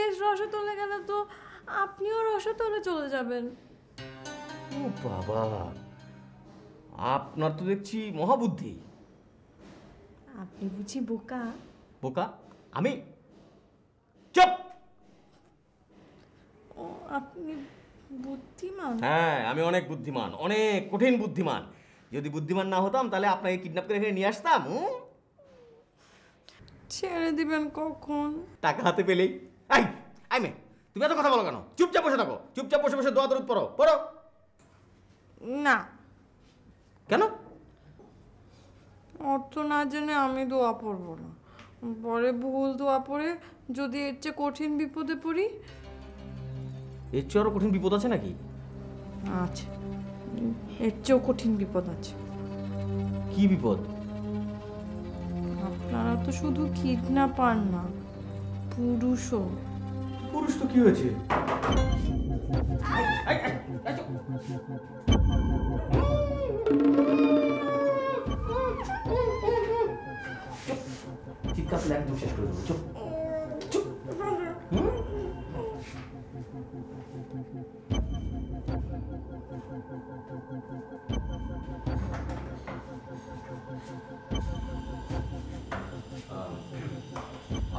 দেশ রসতলে গেলে তো আপনিও রসতলে চলে যাবেন। ও বাবা, আপনার তো দেখছি মহাবুদ্ধি। আপনি বুঝি বোকা? বোকা আমি? চুপ! ও আপনি বুদ্ধিমান? হ্যাঁ, আমি অনেক বুদ্ধিমান, অনেক কঠিন বুদ্ধিমান। যদি বুদ্ধিমান না হতাম তাহলে আপনাকে কিডন্যাপ করে এখানে নিয়ে আসতাম। ছেড়ে দিবেন কখন? টাকা হাতে পেলেই। আই আই মে, তুমি এত কথা বলো কেন? চুপচাপ বসে থাকো, চুপচাপ বসে বসে দোয়া দরুদ পড়ো। পড়ো না। কেন? অর্থ না জেনে আমি দোয়া পড়বো না। পরে ভুল দোয়া পড়ে যদি এর চেয়ে কঠিন বিপদে পড়ি। এর চেয়ে আরো কঠিন বিপদ আছে নাকি? আচ্ছা, এর চেয়েও কঠিন বিপদ আছে। কি বিপদ? আপনারা তো শুধু কিডন্যাপার না, পুরুষও। পুরুষ তো কি হয়েছে? চিৎকার একদম শেষ করে দেবো। চুপ চুপ।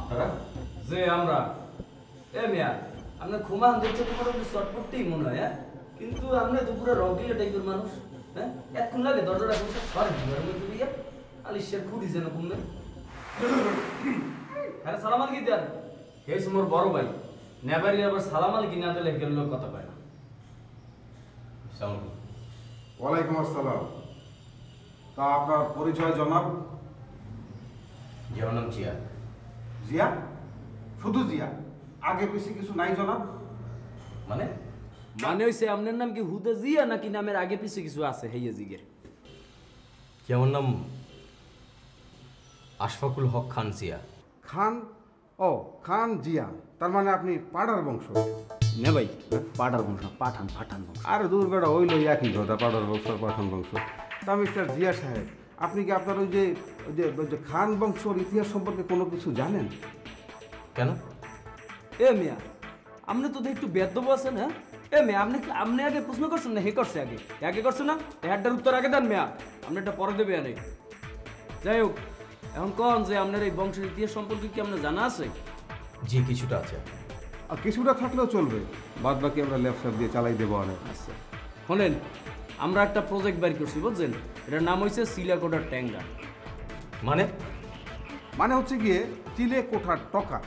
আপনারা যে আমরা এ মিয়া আপনার ঘুমান দেখতে তোমার একটু চটপটতেই মনে হয়, হ্যাঁ? কিন্তু আপনি তো পুরো রকিলে টাইপের মানুষ, হ্যাঁ? এতক্ষণ লাগে দরজাটা খুলতে পারেন ঘরের মধ্যে দিয়ে আলিশের খুঁড়ি যেন ঘুমলে। হ্যাঁ, সালাম আলকি দেন। এই মোর বড় ভাই নেবারি আবার সালাম আলকি না দিলে গেল কথা পায় না। ওয়ালাইকুম আসসালাম। তা আপনার পরিচয় জনাব? যেমন নাম জিয়া। জিয়া? শুধু জিয়া? আগে বেশি কিছু নাই জনাব? মানে? মানে হইছে আপনার নাম কি হুদা জিয়া নাকি নামের আগে পিছে কিছু আছে হেয়ে জিগের? যেমন নাম আশফাকুল হক খান জিয়া। খান? ও খান জিয়া, তার মানে আপনি পাড়ার বংশ? না ভাই, পাঠার বংশ, পাঠান পাঠান বংশ। আরে দূর বেড়া, ওই লই একই কথা, পাড়ার বংশ পাঠান বংশ। তা মিস্টার জিয়া সাহেব, আপনি কি আপনার ওই যে খান বংশর ইতিহাস সম্পর্কে কোনো কিছু জানেন? কেন? এ মিয়া আপনি তো একটু বেদ্যব আছেন, হ্যাঁ? এ মিয়া আপনি আগে প্রশ্ন করছেন না হে করছে আগে? আগে করছে না? হ্যাডটার উত্তর আগে দেন মিয়া, আপনি এটা পরে দেবে আনে। যাই হোক, এখন কন যে আপনার এই বংশের ইতিহাস সম্পর্কে কি আপনার জানা আছে? জি, কিছুটা আছে। আর কিছুটা থাকলেও চলবে, বাদ বাকি আমরা ল্যাপটপ দিয়ে চালাই দেবো অনেক। আচ্ছা শোনেন, আমরা একটা প্রজেক্ট বের করছি বুঝছেন, এটার নাম হয়েছে সিলাকোটার ট্যাঙ্গা। মানে হচ্ছে গিয়ে চিলে কোঠার টকা।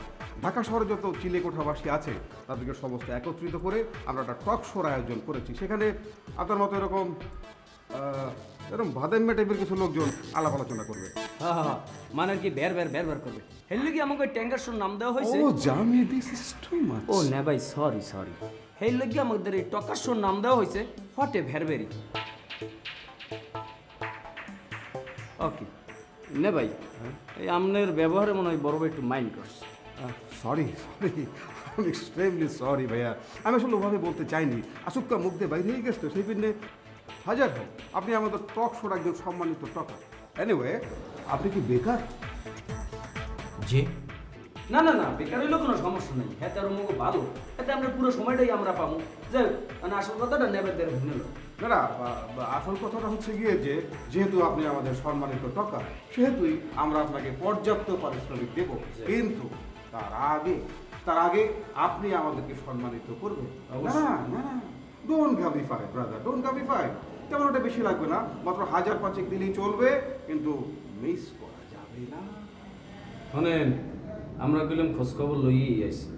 ঢাকা শহরে যত চিলে কোঠাবাসী আছে তাদেরকে সমস্ত একত্রিত করে আমরা একটা টক শোর আয়োজন করেছি। সেখানে আপনার মতো এরকম ভাদাইম্যা টাইপের কিছু লোকজন আলাপ আলোচনা করবে। হ্যাঁ হ্যাঁ, মানে কি বের করবে। হেললে কি আমাকে ট্যাঙ্গার শোর নাম দেওয়া হয়েছে? জামি, দিস ইজ টু মাচ। ও না ভাই, সরি। হেললে কি আমাদের এই টকার শোর নাম দেওয়া হয়েছে হটে ভেরবেরি। ওকে নে ভাই, এই আপনার ব্যবহারে মনে হয় বড় ভাই একটু মাইন্ড করছে। সরি, আমি এক্সট্রিমলি সরি ভাইয়া। আমি আসলে ওভাবে বলতে চাইনি, আসুক্কা মুখ দিয়ে বাইরে হয়ে গেছে তো, সেই জন্যে হাজার হোক আপনি আমাদের টক শোর একজন সম্মানিত টকা। এনিওয়ে, আপনি কি বেকার? জি। না, বেকার হইলেও কোনো সমস্যা নেই, হ্যাঁ তার মুখ ভালো, এতে আমরা পুরো সময়টাই আমরা পাবো। যাই হোক, মানে আসল কথাটা নেবে দেড় ভুলে না, আসল কথাটা হচ্ছে গিয়ে যে যেহেতু আপনি আমাদের সম্মানিত টকা, সেহেতুই আমরা আপনাকে পর্যাপ্ত পারিশ্রমিক দেব, কিন্তু তার আগে আপনি আমাদেরকে সম্মানিত করবেন। না, ডোন্ট গাবিফাই ব্রাদার, ডোন্ট গাবিফাই। তেমন ওটা বেশি লাগবে না, মাত্র 1000-5 দিলেই চলবে, কিন্তু মিস করা যাবে না। শোনেন, আমরা গেলাম খোঁজ খবর লইয়েই আইছি,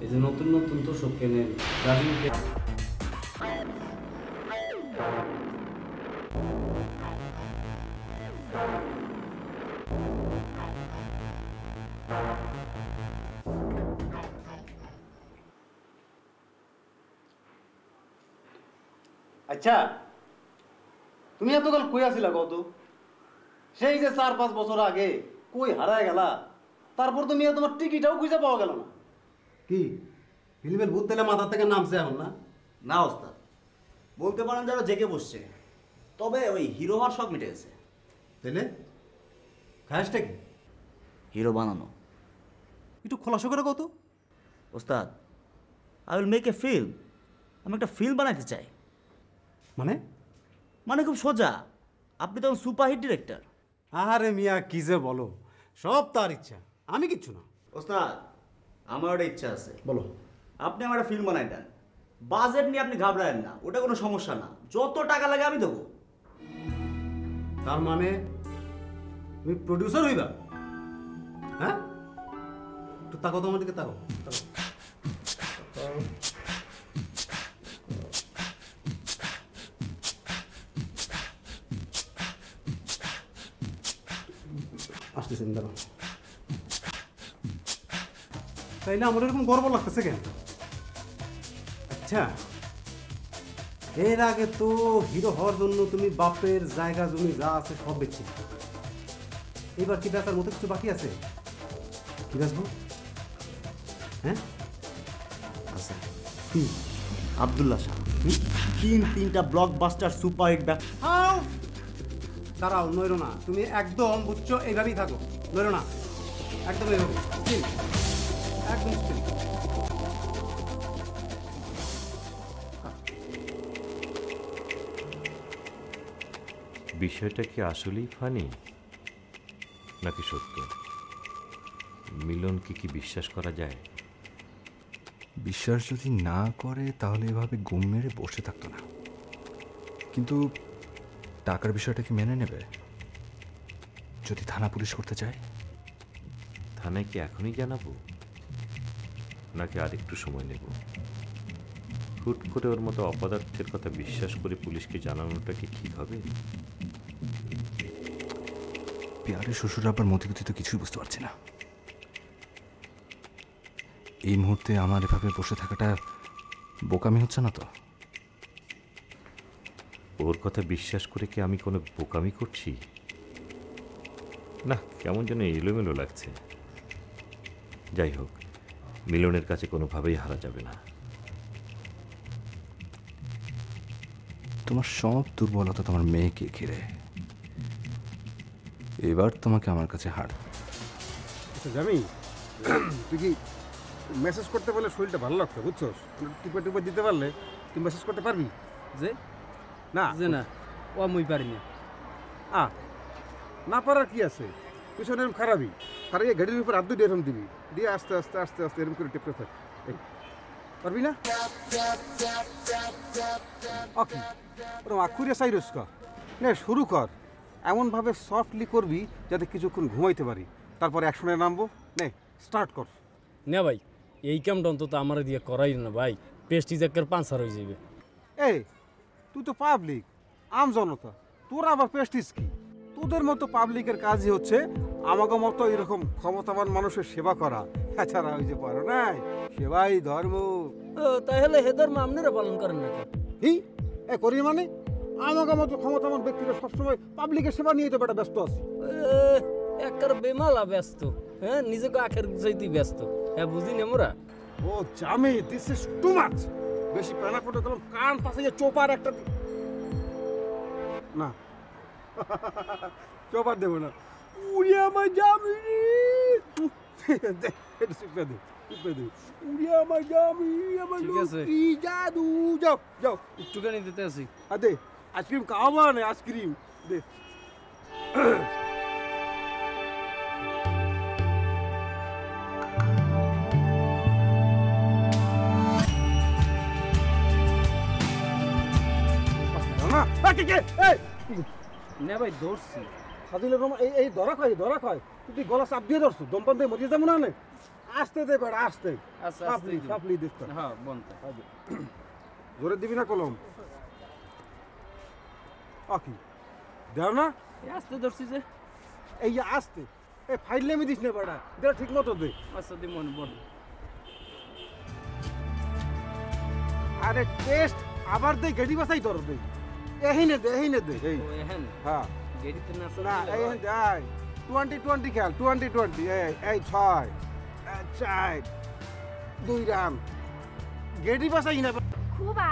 এই যে নতুন তো সব কেনেন রাজনীতি। আচ্ছা, তুমি এতকাল কই আছিলা কত? সেই যে 4-5 বছর আগে কই হারায় গেলা, তারপর তুমি তোমার টিকিটাও খুঁজে পাওয়া গেল না। কি ফিল্মের ভূত তেলে মাথা থেকে নামছে এখন না? না ওস্তাদ, বলতে পারেন যারা জেগে বসছে, তবে ওই হিরো হওয়ার শখ মিটে গেছে। তাইলে খাসটা কি? হিরো বানানো। একটু খোলাসা করে কত? ওস্তাদ, I will make a film. আমি একটা ফিল্ম বানাইতে চাই। মানে? মানে খুব সোজা, আপনি তখন সুপারহিট ডিরেক্টর। আরে মিয়া কি যে বলো, সব তার ইচ্ছা, আমি কিচ্ছু না। ওস্তাদ, আমার একটা ইচ্ছা আছে। বলো। আপনি আমার একটা ফিল্ম বানাই দেন, বাজেট নিয়ে আপনি ঘাবড়ায়েন না, ওটা কোনো সমস্যা না, যত টাকা লাগে আমি দেবো। তার মানে তুমি প্রডিউসার হইবা? হ্যাঁ, একটু তাকো, তোমার দিকে তাকো। আসতেছেন দাঁড়ো। তাইলে আমার এরকম গর্ব লাগতেছে কেন? আচ্ছা, এর আগে তো হিরো হওয়ার জন্য তুমি বাপের জায়গা জমি যা আছে সব বেচছি, এবার কি বেচার মতো কিছু বাকি আছে? কি বেচবো? হ্যাঁ, আচ্ছা, কি? আব্দুল্লাহ শাহ 3টা ব্লকবাস্টার সুপারহিট দাঁড়াও, নইরো না, তুমি একদম বুঝছো, এইভাবেই থাকো, নইরো না, একদম এইভাবে still, একদম still। বিষয়টা কি আসলেই ফানি নাকি সত্য? মিলনকে কি বিশ্বাস করা যায়? বিশ্বাস যদি না করে তাহলে এভাবে গুম মেরে বসে থাকতো না, কিন্তু টাকার বিষয়টা কি মেনে নেবে? যদি থানা পুলিশ করতে চায়? থানায় কি এখনই জানাবো নাকি আরেকটু সময় নেব? হুট করে ওর মতো অপদার্থের কথা বিশ্বাস করে পুলিশকে জানানোটা কি ঠিক হবে? পেয়ারে শ্বশুর আবার মতিগতি তো কিছুই বুঝতে পারছি না। এই মুহূর্তে আমার এভাবে বসে থাকাটা বোকামি হচ্ছে না তো? ওর কথা বিশ্বাস করে কি আমি কোনো বোকামি করছি? না, কেমন যেন এলোমেলো লাগছে। যাই হোক, মিলনের কাছে কোনোভাবেই হারা যাবে না। তোমার সব দুর্বলতা তোমার মেয়েকে ঘিরে, এবার তোমাকে আমার কাছে হার। আচ্ছা জামি, তুই কি মেসেজ করতে পারলে শরীরটা ভালো লাগতো, বুঝছো? টিপে টিপে দিতে পারলে তুই মেসেজ করতে পারবি? যে না যে না, ও মুই পারি না। না পারার কি আছে? পিছনে এরকম খারাপই খারাপ, গাড়ির উপর হাত দিয়ে এরকম দিবি, দিয়ে আস্তে আস্তে আস্তে আস্তে এরকম করে টেপতে থাক। এই পারবি না? ওকে, ওরকম আক্ষুরে সাইরস কর, নে শুরু কর। এমনভাবে সফটলি করবি যাতে কিছুক্ষণ ঘুমাইতে পারি, তারপরে অ্যাকশনে নামবো। নে স্টার্ট কর। না ভাই, এই কামটা অন্তত আমার দিয়ে করাই না ভাই, পেস্টিজ একের পাঞ্চার হয়ে যাবে। এই তুই তো পাবলিক, আম জনতা, তোরা আবার প্রেস্টিজ কি? তোদের মতো পাবলিকের কাজই হচ্ছে আমাকে মতো এরকম ক্ষমতাবান মানুষের সেবা করা, এছাড়া ওই যে পারো নাই সেবাই ধর্ম। ও তাহলে হে ধর্ম আপনারা পালন করেন না কেন? হি এ করি মানে আমাকে মতো ক্ষমতাবান ব্যক্তিরা সবসময় পাবলিকের সেবা নিয়ে তো বেটা ব্যস্ত আছে। একের বেমালা ব্যস্ত, হ্যাঁ নিজেকে আখের চাইতে ব্যস্ত, হ্যাঁ বুঝি না মোরা। ও জামি, দিস ইজ টু মাচ। বেশি প্যানা করে গেলাম, কান পাশে চোপার একটা না চোপার দেবো না। উড়িয়া আমার জামি, এটা শিখতে দে, শিখতে দে। উড়িয়া আমার জামি, আমার ঠিক আছে। লক্ষ্মী জাদু। যাও যাও, একটুখানি দিতে আছি। আর দে আইসক্রিম খাওয়াবো না, আইসক্রিম দে। না ভাই ধরছি। সাদিলের রোমা এই এই ধরা খায়, ধরা খায়। তুই গলা চাপ দিয়ে ধরছো, দমপান দিয়ে মরিয়ে যাবো না। আসতে দে বেড়া, আসতে। আচ্ছা সাপলি সাপলি দিস। হ্যাঁ বন্ধ। জোরে দিবি না কলম? আকি দেও না, আসতে ধরছি যে। এই যে আসতে, এই ফাইলে আমি দিস না বেড়া, দেখ ঠিক মতো দে। আচ্ছা দি মনে বল। আরে টেস্ট আবার দে, গেডি বাসাই ধর দে। এহিনে দে, এহিনে দে। এই ও এহেন হ্যাঁ গেড়িতে না না, এই যাই 20-20 খেল, 20-20। এই 6 4 2 রান, গেডি বাসাই না।